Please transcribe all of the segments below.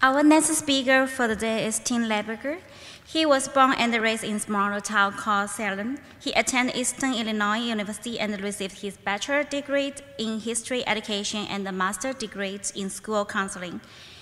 Our next speaker for the day is Tim Lybarger. He was born and raised in a small town called Salem. He attended Eastern Illinois University and received his bachelor's degree in history education and a master's degree in school counseling.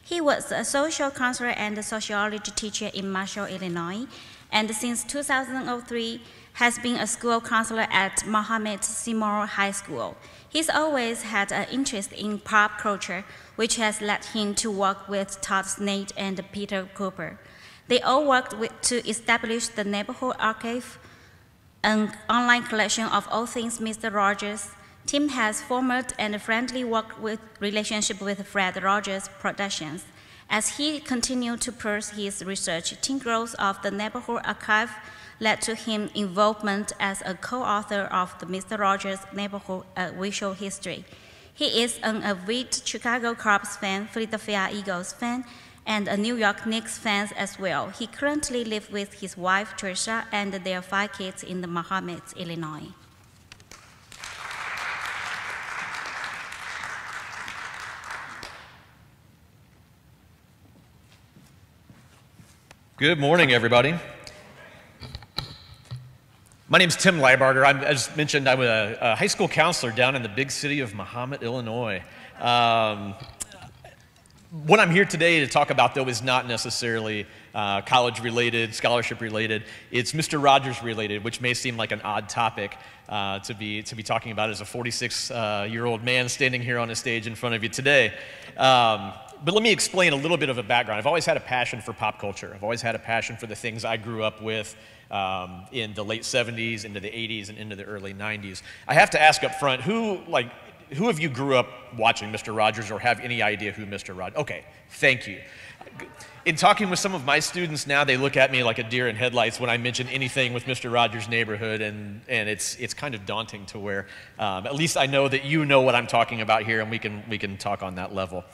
He was a social counselor and a sociology teacher in Marshall, Illinois, and since 2003 has been a school counselor at Mohammed Seymour High School. He's always had an interest in pop culture, which has led him to work with Todd Snate and Peter Cooper. They all worked to establish the Neighborhood Archive, an online collection of all things Mr. Rogers. Tim has formed and friendly relationship with Fred Rogers Productions. As he continued to pursue his research, Tim growth of the Neighborhood Archive led to him involvement as a co-author of the Mr. Rogers Neighborhood Visual History. He is an avid Chicago Cubs fan, Philadelphia Eagles fan, and a New York Knicks fan as well. He currently lives with his wife, Trisha, and their 5 kids in the Mohammed, Illinois. Good morning, everybody. My name is Tim Lybarger. As mentioned, I'm a high school counselor down in the big city of Mohammed, Illinois. What I'm here today to talk about, though, is not necessarily college-related, scholarship-related. It's Mr. Rogers-related, which may seem like an odd topic to be talking about as a 46-year-old man standing here on a stage in front of you today. But let me explain a little bit of a background. I've always had a passion for pop culture. I've always had a passion for the things I grew up with in the late 70s, into the 80s, and into the early 90s. I have to ask up front, who of you grew up watching Mr. Rogers or have any idea who Mr. Rogers? Okay, thank you. In talking with some of my students now, they look at me like a deer in headlights when I mention anything with Mr. Rogers' Neighborhood, and it's kind of daunting to where at least I know that you know what I'm talking about here, and we can talk on that level.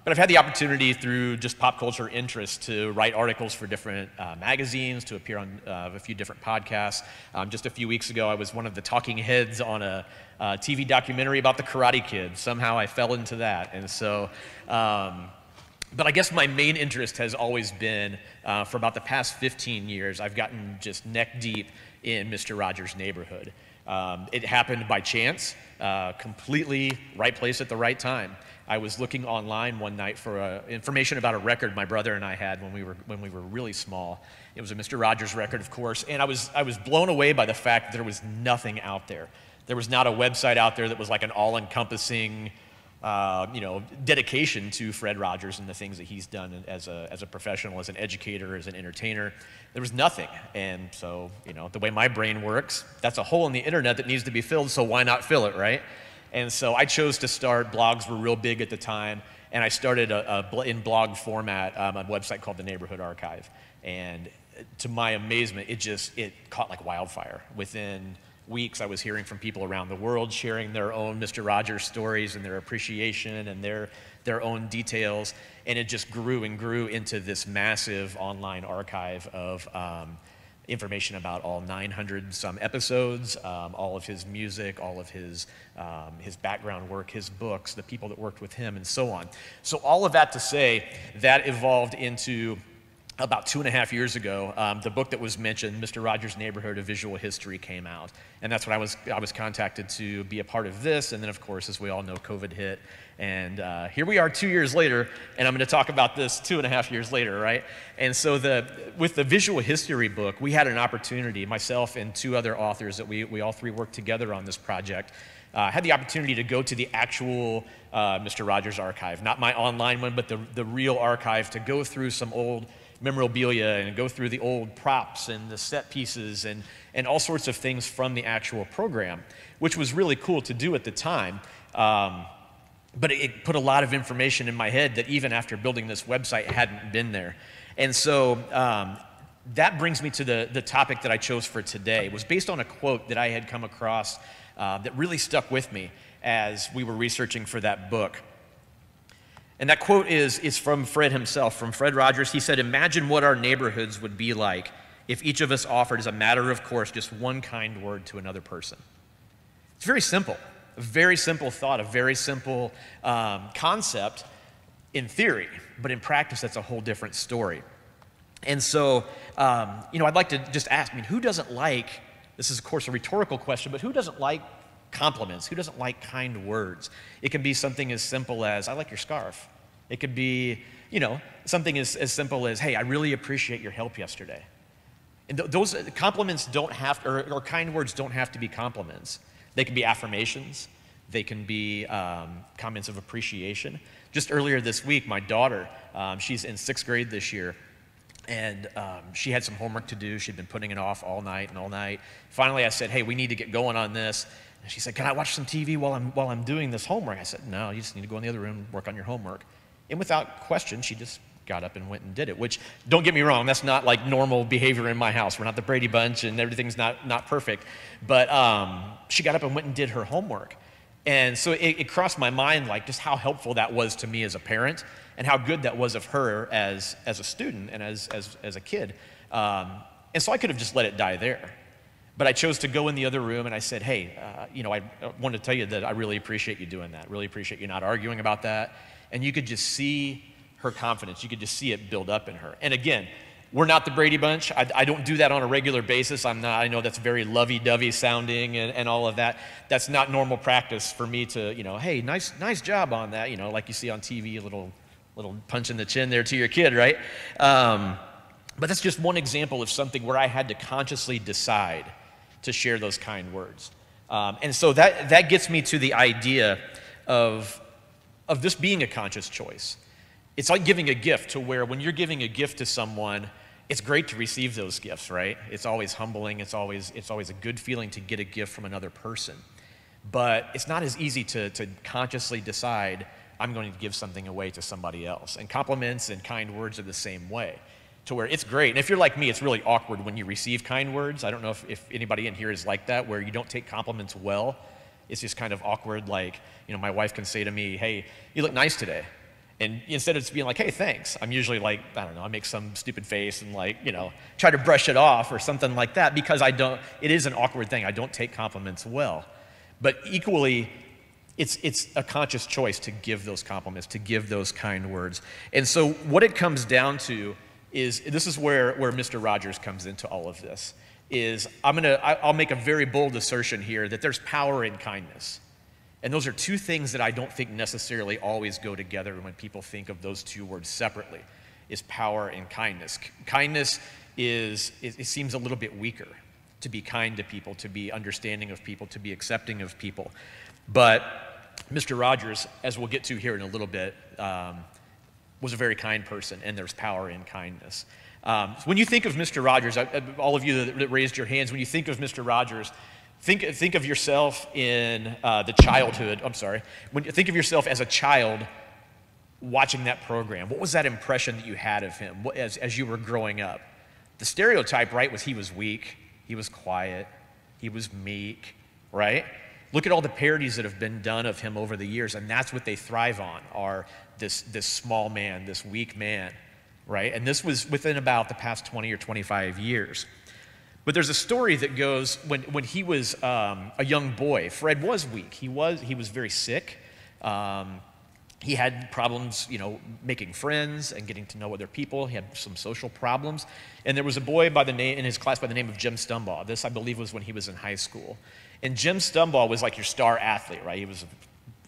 But I've had the opportunity through just pop culture interest to write articles for different magazines, to appear on a few different podcasts. Just a few weeks ago, I was one of the talking heads on a TV documentary about the Karate Kid. Somehow I fell into that. And so, but I guess my main interest has always been, for about the past 15 years, I've gotten just neck deep in Mr. Rogers' Neighborhood. It happened by chance, completely right place at the right time. I was looking online one night for information about a record my brother and I had when we were really small. It was a Mr. Rogers record, of course, and I was blown away by the fact that there was nothing out there. There was not a website out there that was like an all-encompassing, dedication to Fred Rogers and the things that he's done as a professional, as an educator, as an entertainer. There was nothing, and so the way my brain works, that's a hole in the internet that needs to be filled. So why not fill it, right? And so I chose to start. Blogs were real big at the time, and I started in blog format a website called the Neighborhood Archive. And to my amazement, it caught like wildfire. Within weeks, I was hearing from people around the world sharing their own Mr. Rogers stories and their appreciation and their own details, and it just grew and grew into this massive online archive of information about all 900 some episodes, all of his music, all of his background work, his books, the people that worked with him, and so on. So all of that to say, that evolved into about 2.5 years ago, the book that was mentioned, Mr. Rogers' Neighborhood, A Visual History, came out. And that's when I was contacted to be a part of this. And then, of course, as we all know, COVID hit. And here we are 2 years later, and I'm going to talk about this 2.5 years later, right? And so with the Visual History book, we had an opportunity, myself and 2 other authors that we all 3 worked together on this project, had the opportunity to go to the actual Mr. Rogers archive, not my online one, but the real archive, to go through some old memorabilia and go through the old props and the set pieces and all sorts of things from the actual program, which was really cool to do at the time. But it put a lot of information in my head that even after building this website hadn't been there. And so that brings me to the topic that I chose for today. It was based on a quote that I had come across that really stuck with me as we were researching for that book. And that quote is from Fred himself, from Fred Rogers. He said, "Imagine what our neighborhoods would be like if each of us offered, as a matter of course, just one kind word to another person." It's very simple, a very simple thought, a very simple concept. in theory, but in practice, that's a whole different story. And so, I'd like to just ask, who doesn't like, this is of course a rhetorical question, but who doesn't like compliments? Who doesn't like kind words? It can be something as simple as, I like your scarf. It could be, something as simple as, hey, I really appreciate your help yesterday. And those compliments don't have, or kind words don't have to be compliments. They can be affirmations. They can be comments of appreciation. Just earlier this week, my daughter, she's in 6th grade this year, and she had some homework to do. She'd been putting it off all night and all night. Finally, I said, hey, we need to get going on this. And she said, can I watch some TV while I'm doing this homework? I said, no, you just need to go in the other room and work on your homework. And without question, she just got up and went and did it, which, don't get me wrong, that's not like normal behavior in my house. We're not the Brady Bunch and everything's not perfect. But she got up and went and did her homework. And so it crossed my mind, like, just how helpful that was to me as a parent and how good that was of her as a student and as a kid. And so I could have just let it die there. But I chose to go in the other room and I said, hey, I want to tell you that I really appreciate you doing that. Really appreciate you not arguing about that. And you could just see her confidence. You could just see it build up in her. And again, we're not the Brady Bunch. I don't do that on a regular basis. I know that's very lovey-dovey sounding and all of that. That's not normal practice for me to, hey, nice job on that, like you see on TV, a little punch in the chin there to your kid, right? But that's just one example of something where I had to consciously decide to share those kind words. And so that gets me to the idea of this being a conscious choice. It's like giving a gift, to where when you're giving a gift to someone, it's great to receive those gifts, right? It's always humbling. It's always a good feeling to get a gift from another person. But it's not as easy to consciously decide, I'm going to give something away to somebody else. And compliments and kind words are the same way, to where it's great. And if you're like me, it's really awkward when you receive kind words. I don't know if anybody in here is like that, where you don't take compliments well. It's just kind of awkward. Like, my wife can say to me, hey, you look nice today. And instead of just being like, hey, thanks, I'm usually like, I don't know, I make some stupid face and try to brush it off or something like that, because it is an awkward thing. I don't take compliments well. But equally, it's a conscious choice to give those compliments, to give those kind words. And so what it comes down to is, this is where Mr. Rogers comes into all of this, is I'll make a very bold assertion here that there's power in kindness. And those are two things that I don't think necessarily always go together when people think of those two words separately, is power and kindness. Kindness it seems a little bit weaker, to be kind to people, to be understanding of people, to be accepting of people. But Mr. Rogers, as we'll get to here in a little bit, was a very kind person, and there's power in kindness. When you think of Mr. Rogers, all of you that raised your hands, when you think of Mr. Rogers, think of yourself in the childhood. Think of yourself as a child watching that program. What was that impression that you had of him as you were growing up? The stereotype, right, was he was weak, he was quiet, he was meek, right? Look at all the parodies that have been done of him over the years, and that's what they thrive on, are this small man, this weak man, right? And this was within about the past 20 or 25 years. But there's a story that goes, when he was a young boy, Fred was weak. He was very sick. He had problems, making friends and getting to know other people. He had some social problems. And there was a boy in his class by the name of Jim Stumbaugh. This, I believe, was when he was in high school. And Jim Stumbaugh was like your star athlete, right? He was a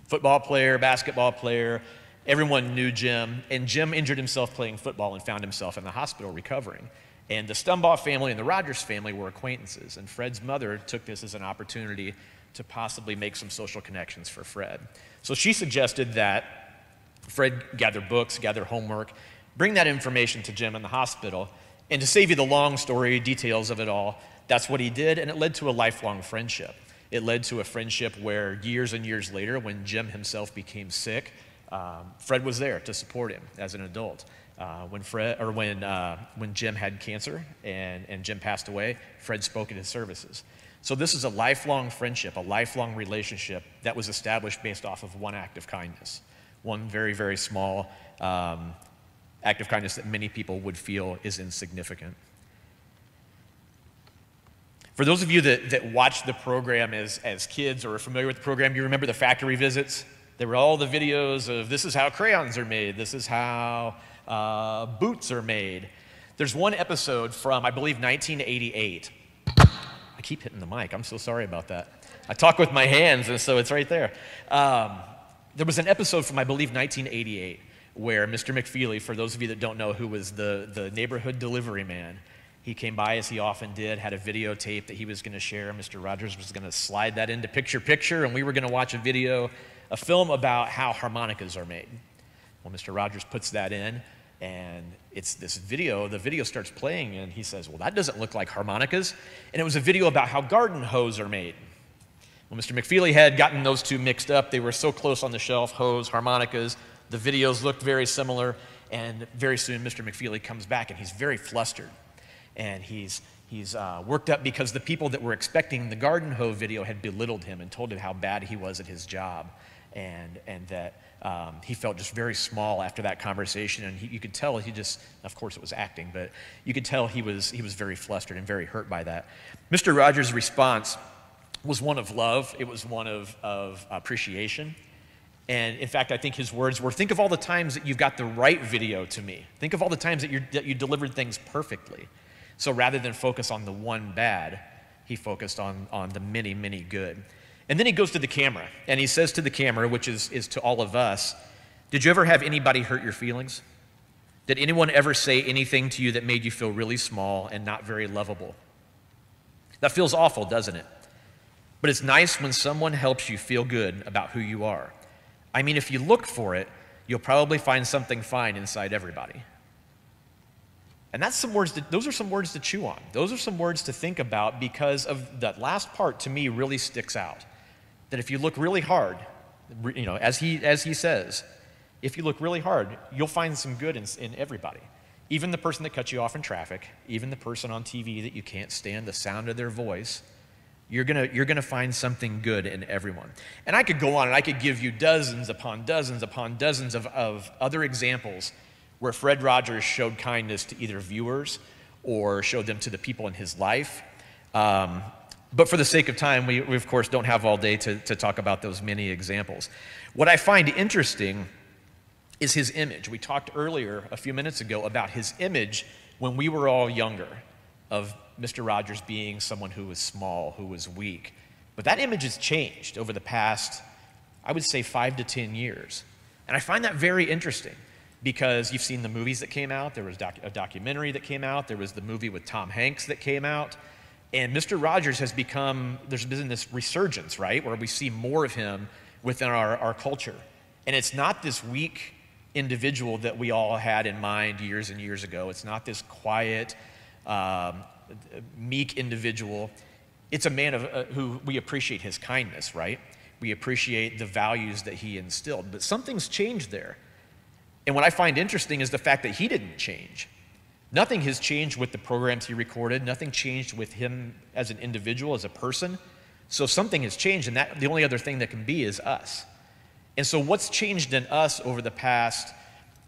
football player, basketball player. Everyone knew Jim. And Jim injured himself playing football and found himself in the hospital recovering. And the Stumbaugh family and the Rogers family were acquaintances. And Fred's mother took this as an opportunity to possibly make some social connections for Fred. So she suggested that Fred gather books, gather homework, bring that information to Jim in the hospital. And to save you the long story, details of it all, that's what he did, and it led to a lifelong friendship. It led to a friendship where years and years later, when Jim himself became sick, Fred was there to support him as an adult. When Jim had cancer and Jim passed away, Fred spoke at his services. So this is a lifelong friendship, a lifelong relationship that was established based off of one act of kindness. One very, very small act of kindness that many people would feel is insignificant. For those of you that watched the program as kids or are familiar with the program, you remember the factory visits? there were all the videos of this is how crayons are made, this is how boots are made. There's one episode from, I believe, 1988. I keep hitting the mic. I'm so sorry about that. I talk with my hands, and so it's right there. There was an episode from, I believe, 1988, where Mr. McFeely, for those of you that don't know, who was the neighborhood delivery man, he came by, as he often did, had a videotape that he was going to share. Mr. Rogers was going to slide that into picture-picture, and we were going to watch a film about how harmonicas are made. Well, Mr. Rogers puts that in, and it's this video. The video starts playing, and he says, well, that doesn't look like harmonicas. And it was a video about how garden hose are made. Well, Mr. McFeely had gotten those two mixed up. They were so close on the shelf, hose, harmonicas. The videos looked very similar, and very soon Mr. McFeely comes back, and he's very flustered. And he's worked up because the people that were expecting the garden hose video had belittled him and told him how bad he was at his job, and that he felt just very small after that conversation. And you could tell he just, of course it was acting, but you could tell he was very flustered and very hurt by that. Mr. Rogers' response was one of love. It was one of appreciation. And in fact, I think his words were, think of all the times that you've got the right video to me. Think of all the times that you delivered things perfectly. So rather than focus on the one bad, he focused on the many, many good. And then he goes to the camera, and he says to the camera, which is to all of us, did you ever have anybody hurt your feelings? Did anyone ever say anything to you that made you feel really small and not very lovable? That feels awful, doesn't it? But it's nice when someone helps you feel good about who you are. I mean, if you look for it, you'll probably find something fine inside everybody. And that's those are some words to chew on. Those are some words to think about, because of that last part, to me, really sticks out. That if you look really hard, you know, as he says, if you look really hard, you'll find some good in everybody. Even the person that cuts you off in traffic, even the person on TV that you can't stand the sound of their voice, you're gonna find something good in everyone. And I could go on and I could give you dozens upon dozens upon dozens of other examples where Fred Rogers showed kindness to either viewers or showed them to the people in his life. But for the sake of time, we of course don't have all day to talk about those many examples. What I find interesting is his image. We talked earlier, a few minutes ago, about his image when we were all younger, of Mr. Rogers being someone who was small, who was weak. But that image has changed over the past, I would say, 5 to 10 years. And I find that very interesting, because you've seen the movies that came out. There was a documentary that came out. There was the movie with Tom Hanks that came out. And Mr. Rogers has become, there's been this resurgence, right, where we see more of him within our culture. And it's not this weak individual that we all had in mind years and years ago. It's not this quiet, meek individual. It's a man who we appreciate his kindness, right? We appreciate the values that he instilled. But something's changed there. And what I find interesting is the fact that he didn't change. Nothing has changed with the programs he recorded. Nothing changed with him as an individual, as a person. So something has changed, and the only other thing that can be is us. And so what's changed in us over the past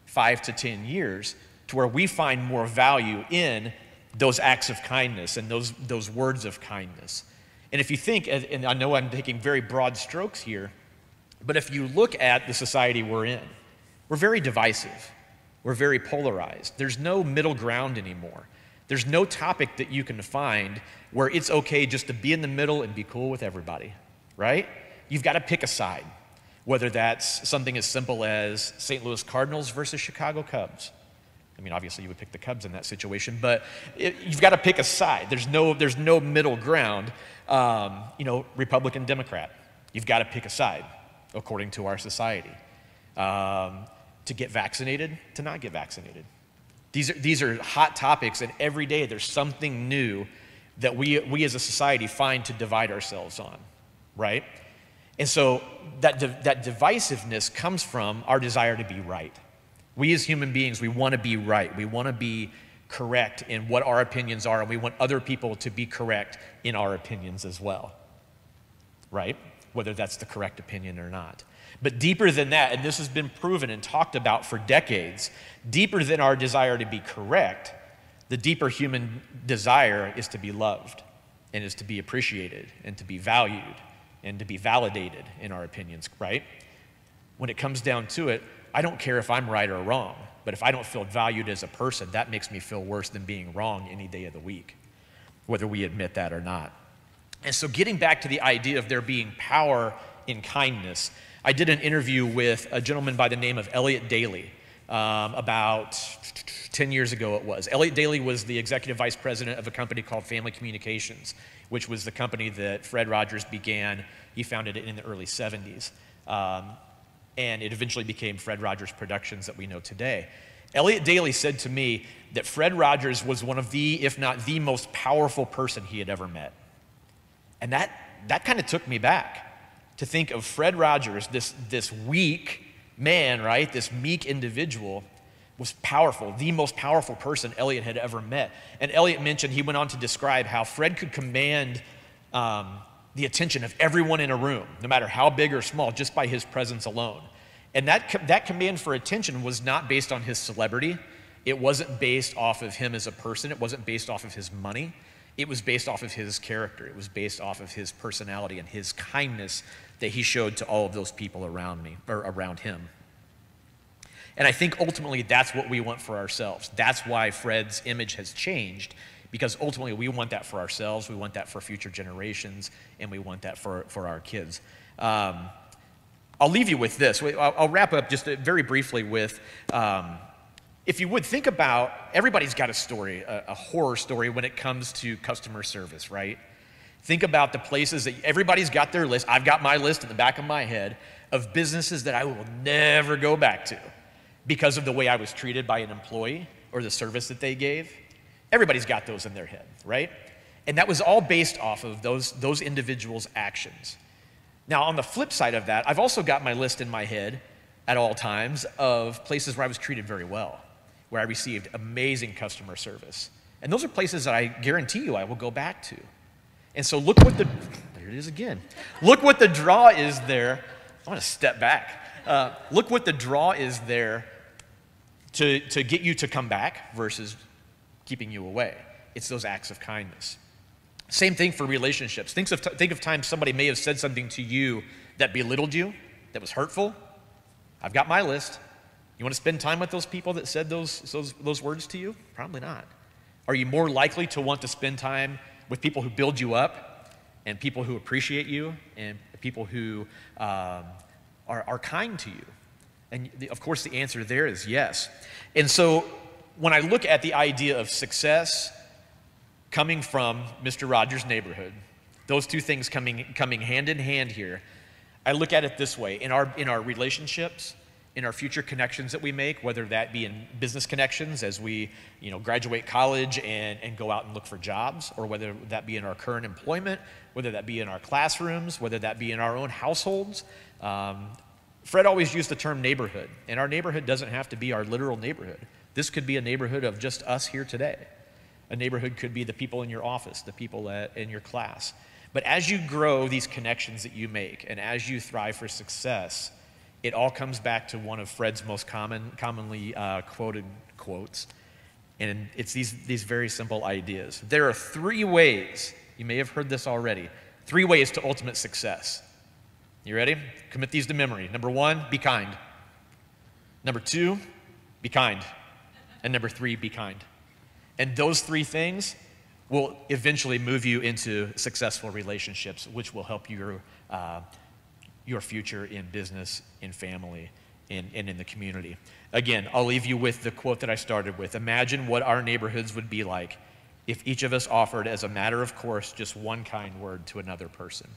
5 to 10 years to where we find more value in those acts of kindness and those words of kindness? And if you think, and I know I'm taking very broad strokes here, but if you look at the society we're in, we're very divisive. We're very polarized. There's no middle ground anymore. There's no topic that you can find where it's okay just to be in the middle and be cool with everybody, right? You've got to pick a side, whether that's something as simple as St. Louis Cardinals versus Chicago Cubs. I mean, obviously you would pick the Cubs in that situation, but you've got to pick a side. There's no middle ground. Republican, Democrat. You've got to pick a side according to our society. To get vaccinated, to not get vaccinated. These are hot topics, and every day there's something new that we as a society find to divide ourselves on, right? And so that divisiveness comes from our desire to be right. We as human beings, we want to be right. We want to be correct in what our opinions are, and we want other people to be correct in our opinions as well, right? Whether that's the correct opinion or not. But deeper than that, and this has been proven and talked about for decades, deeper than our desire to be correct, the deeper human desire is to be loved, and is to be appreciated, and to be valued, and to be validated in our opinions, right? when it comes down to it, I don't care if I'm right or wrong, but if I don't feel valued as a person, that makes me feel worse than being wrong any day of the week, whether we admit that or not. And so getting back to the idea of there being power in kindness, I did an interview with a gentleman by the name of Elliot Daly about 10 years ago it was. Elliot Daly was the executive vice president of a company called Family Communications, which was the company that Fred Rogers began. He founded it in the early 70s. And it eventually became Fred Rogers Productions that we know today. Elliot Daly said to me that Fred Rogers was one of the, if not the most powerful person he had ever met. And that kind of took me back to think of Fred Rogers, this weak man, right? This meek individual was powerful, the most powerful person Elliot had ever met. And Elliot mentioned, he went on to describe how Fred could command the attention of everyone in a room, no matter how big or small, just by his presence alone. And that command for attention was not based on his celebrity. It wasn't based off of him as a person. It wasn't based off of his money. It was based off of his character. It was based off of his personality and his kindness that he showed to all of those people around him. And I think ultimately that's what we want for ourselves. That's why Fred's image has changed, because ultimately we want that for ourselves, we want that for future generations, and we want that for our kids. I'll leave you with this. I'll wrap up just very briefly with, if you would think about, everybody's got a story, a horror story when it comes to customer service, right? Think about the places that everybody's got their list. I've got my list in the back of my head of businesses that I will never go back to because of the way I was treated by an employee or the service that they gave. Everybody's got those in their head, right? And that was all based off of those individuals' actions. Now, on the flip side of that, I've also got my list in my head at all times of places where I was treated very well, where I received amazing customer service. And those are places that I guarantee you I will go back to. And so look what there it is again. Look what the draw is there. I want to step back. Look what the draw is there to get you to come back versus keeping you away. It's those acts of kindness. Same thing for relationships. Think of times somebody may have said something to you that belittled you, that was hurtful. I've got my list. You want to spend time with those people that said those words to you? Probably not. Are you more likely to want to spend time with people who build you up and people who appreciate you and people who are kind to you? And of course the answer there is yes. And so when I look at the idea of success coming from Mr. Rogers' neighborhood, those two things coming hand in hand here, I look at it this way. In our relationships, in our future connections that we make, whether that be in business connections as we graduate college and go out and look for jobs, or whether that be in our current employment, whether that be in our classrooms, whether that be in our own households. Fred always used the term neighborhood, and our neighborhood doesn't have to be our literal neighborhood. This could be a neighborhood of just us here today. A neighborhood could be the people in your office, the people in your class. But as you grow these connections that you make, and as you thrive for success, it all comes back to one of Fred's most commonly quoted quotes, and it's these very simple ideas. There are 3 ways, you may have heard this already, 3 ways to ultimate success. You ready? Commit these to memory. Number 1, be kind. Number 2, be kind. And number 3, be kind. And those 3 things will eventually move you into successful relationships, which will help your future in business, in family, and in the community. Again, I'll leave you with the quote that I started with. Imagine what our neighborhoods would be like if each of us offered, as a matter of course, just one kind word to another person.